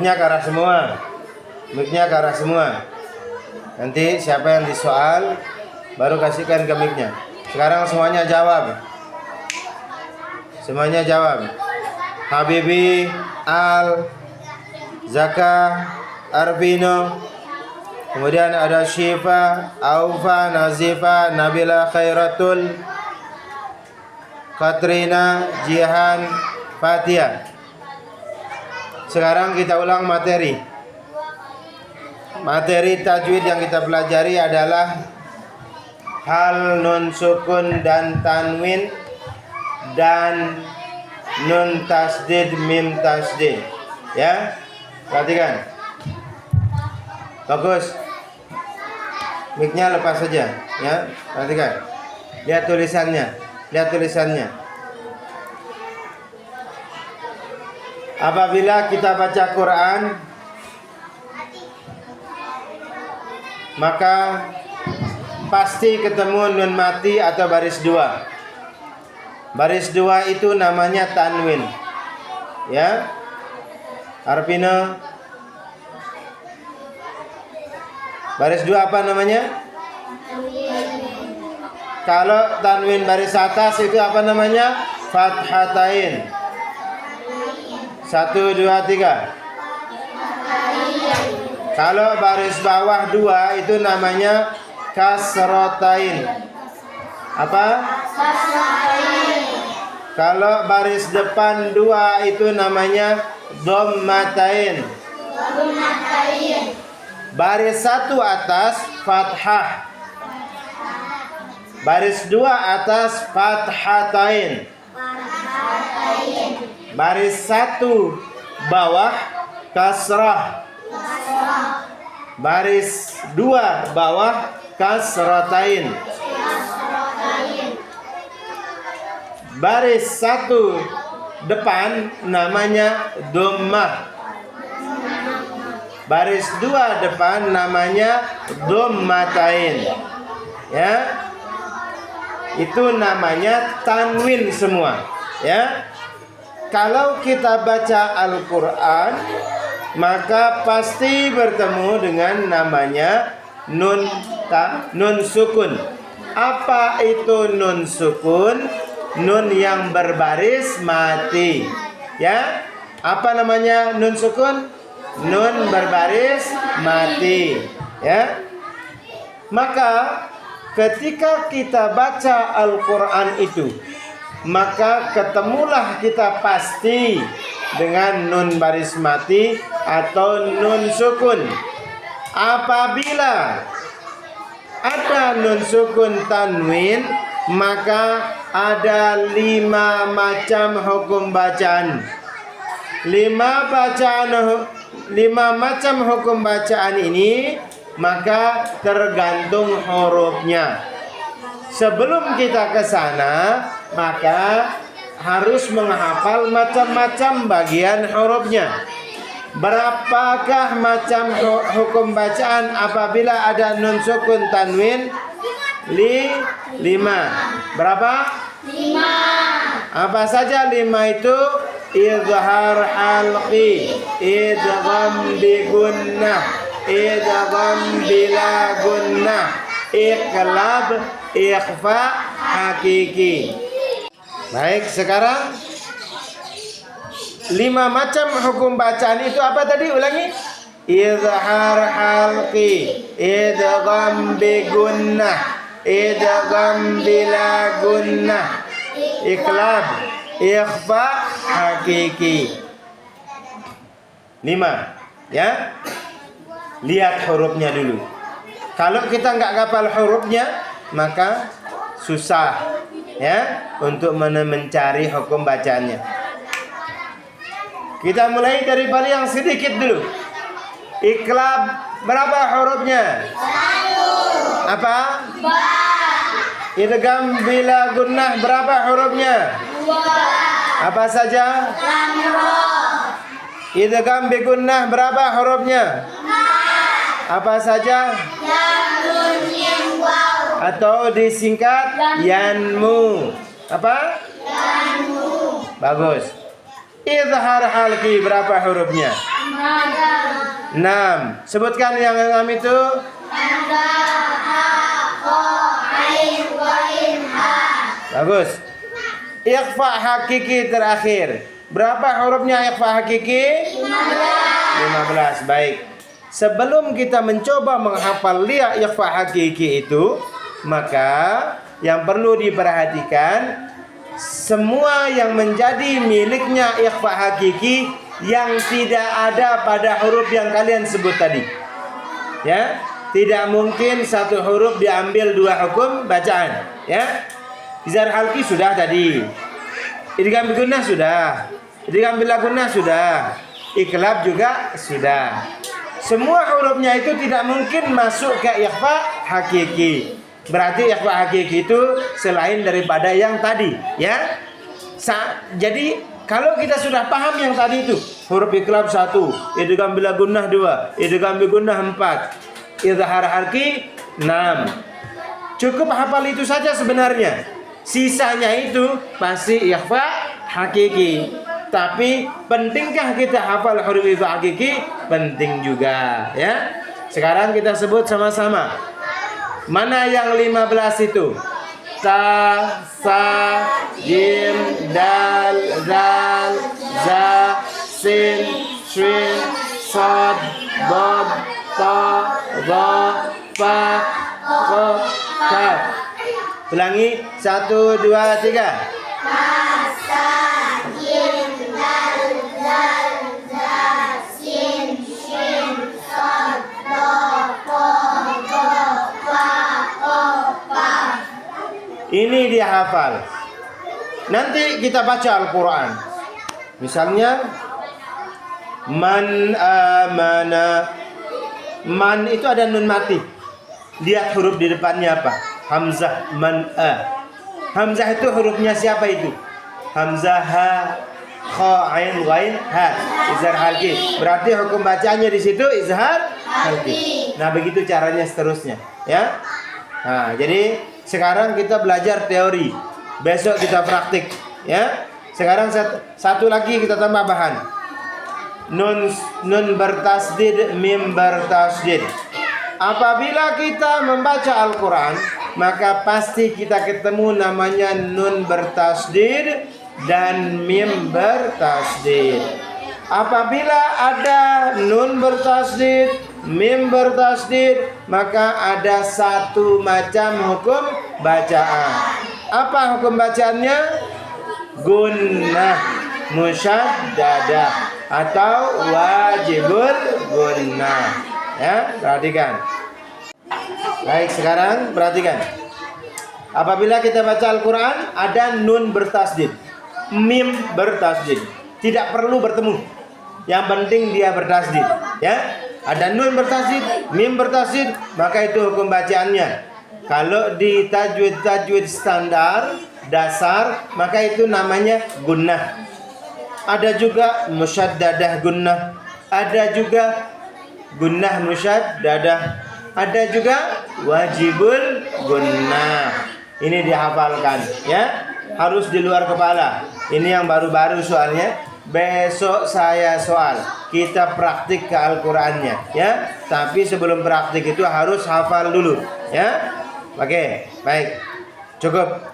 Mic-nya ke arah semua. Mic-nya ke arah semua. Nanti siapa yang disoal baru kasihkan ke mic-nya. Sekarang semuanya jawab. Semuanya jawab. Habibi, Al, Zaka, Arvino, kemudian ada Syifa, Aufa, Nazifa, Nabila, Khairatul, Katrina, Jihan, Fatia. Sekarang kita ulang materi. Materi tajwid yang kita pelajari adalah hal nun sukun dan tanwin dan nun tasdid mim tasdid. Ya, perhatikan. Bagus. Mic-nya lepas saja, ya. Perhatikan. Lihat tulisannya. Lihat tulisannya. Apabila kita baca Quran, maka pasti ketemu nun mati atau baris dua. Baris dua itu namanya tanwin. Ya. Arpino. Baris dua apa namanya? Kalau tanwin baris atas itu apa namanya? Fathatain. 1, 2, 3. Kalau baris bawah 2 itu namanya kasrotain. Apa? Kasrotain. Kalau baris depan 2 itu namanya dhammatain. Baris 1 atas fathah. Baris 2 atas fathatain. Baris 1 bawah kasrah. Baris 2 bawah kasratain. Baris 1 depan namanya dhammah. Baris 2 depan namanya dhammatain. Ya. Itu namanya tanwin semua, ya. Kalau kita baca Al-Quran, maka pasti bertemu dengan namanya nun sukun. Apa itu nun sukun? Nun yang berbaris mati. Ya, apa namanya nun sukun? Nun berbaris mati. Ya, maka ketika kita baca Al-Quran itu, maka ketemulah kita pasti dengan nun baris mati atau nun sukun. Apabila ada nun sukun tanwin, maka ada 5 macam hukum bacaan. 5 macam hukum bacaan ini maka tergantung hurufnya. Sebelum kita ke sana, maka harus menghafal macam-macam bagian hurufnya. Berapakah macam hukum bacaan apabila ada nun sukun tanwin? 5. Berapa? 5. Apa saja 5 itu? Izhar halqi, idgham bi gunnah, idgham bila gunnah, iqlab, ikhfa, hakiki. Baik, sekarang 5 macam hukum bacaan itu apa tadi? Ulangi. Izhar halqi, idgham bi gunnah, idgham bila gunnah, iqlab, ikhfa, hakiki. 5, ya. Lihat hurufnya dulu. Kalau kita nggak hafal hurufnya, maka susah, ya, untuk mencari hukum bacaannya. Kita mulai dari yang sedikit dulu. Iqlab, berapa hurufnya? 1. Apa? Ba. Idgham bila gunnah, berapa hurufnya? 2. Apa saja? Lam ra. Idgham bi gunnah, berapa hurufnya? 4. Apa saja? Lam nun mim waw. Atau disingkat yanmu. Apa? Yanmu. Bagus. Izhar halqi berapa hurufnya? 6. Sebutkan yang 6 itu. Bagus. Ikhfa hakiki terakhir. Berapa hurufnya ikhfa hakiki? 15. Baik. Sebelum kita mencoba menghafal lia ikhfa hakiki itu, maka yang perlu diperhatikan semua yang menjadi miliknya ikhfa hakiki yang tidak ada pada huruf yang kalian sebut tadi. Ya, tidak mungkin satu huruf diambil dua hukum bacaan, ya. Izhar halqi sudah tadi. Idgham bigunnah sudah. Idgham bila gunnah sudah. Iqlab juga sudah. Semua hurufnya itu tidak mungkin masuk ke ikhfa hakiki. Berarti ikhfa hakiki itu selain daripada yang tadi, ya. Jadi kalau kita sudah paham yang tadi itu, huruf iqlab 1, idgham bila gunnah 2, idgham bi gunnah 4, izhar halqi 6. Cukup hafal itu saja sebenarnya. Sisanya itu pasti ikhfa hakiki. Tapi pentingkah kita hafal huruf ikhfa hakiki? Penting juga, ya. Sekarang kita sebut sama-sama. Mana yang 15 itu? Ta, sa, jim, dal, zal, za, sin, shin, sad, dad, ta, dha, fa, qa, kaf. Ulangi 1, 2, 3. Ini dia hafal. Nanti kita baca Al-Quran. Misalnya man amana. Man itu ada nun mati. Lihat huruf di depannya apa? Hamzah, man a. Hamzah itu hurufnya siapa itu? Hamzah, ha, kha, ain, ghain, ha. Izhar halqi. Berarti hukum bacanya di situ izhar halqi. Nah, begitu caranya seterusnya, ya. Nah, jadi sekarang kita belajar teori. Besok kita praktik, ya. Sekarang satu lagi kita tambah bahan. Nun bertasdid, mim bertasdid. Apabila kita membaca Al-Quran, maka pasti kita ketemu namanya nun bertasdid dan mim bertasdid. Apabila ada nun bertasdid, mim bertasdid, maka ada satu macam hukum bacaan. Apa hukum bacaannya? Gunnah musyaddadah atau wajibul gunnah. Ya, perhatikan. Baik, sekarang perhatikan. Apabila kita baca Al-Quran, ada nun bertasdid, mim bertasdid. Tidak perlu bertemu. Yang penting dia bertasdid, ya. Ada nun bertasdid, mim bertasdid, maka itu hukum bacaannya. Kalau di tajwid standar dasar, maka itu namanya gunnah. Ada juga musyaddadah gunnah, ada juga gunnah musyaddadah, ada juga wajibul gunnah. Ini dihafalkan, ya. Harus di luar kepala. Ini yang baru-baru soalnya. Besok saya soal, kita praktik ke Al-Qurannya, ya. Tapi sebelum praktik itu harus hafal dulu, ya. Oke, baik, cukup.